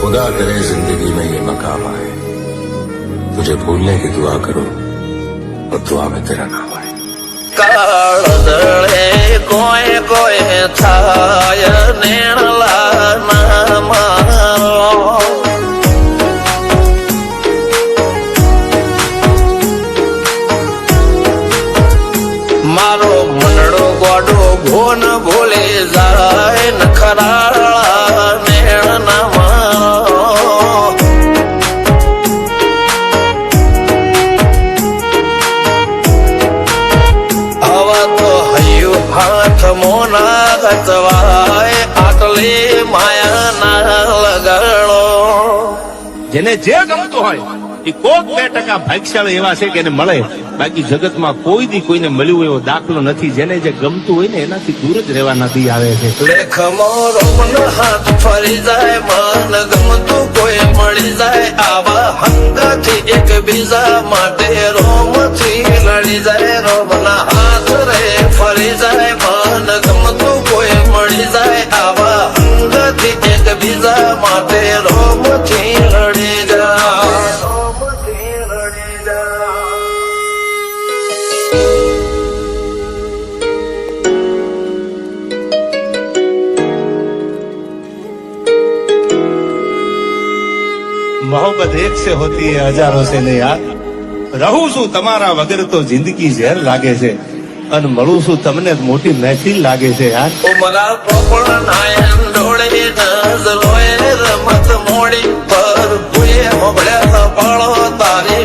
खुदा करे जिंदगी में ये मकाम आए, तुझे भूलने की दुआ करो और दुआ में तेरा नाम आए। કાળદળે કોઈ કોઈ થાય નેણલા ના મારો મારો મનડો ગોડો ભોન ભૂલે જાય નખરાળા નેણ ના મારો હાથ મોના ગતવાય આટલી માયા ના લગાડો જેને જે ગમતું હોય એ કોક 2% ભાગ્યશાળી એવા છે કે એને મળે, બાકી જગતમાં કોઈ દી કોઈને મળ્યું એવો દાખલો નથી. જેને જે ગમતું હોય ને એનાથી દૂર જ રહેવા નથી આવે છે. લેખમો રોમન હાથ ફરી જાય, મન ગમતું કોઈ મળી જાય, આવા હંગથી એકબીજા માટે રોમથી લડી જાય. રોમના હાથ રે ફરી જાય, મન ગમતું કોઈ મળી જાય, આવા હંગથી એકબીજા માટે રોમથી લડી જાય. રોમથી લડી જાય. मोहब्बत एक से होती है हजारों से नहीं यार. રહું છું તમારા વગર તો જિંદગી ઝેર લાગે છે, અને મળું છું તમને મોટી મહેફિલ લાગે છે યાર. ઉમરા પોપળ નાયન ડોળે નજરોએ રમત મોડી પર ભૂએ મોગળ્યા પાળો તારી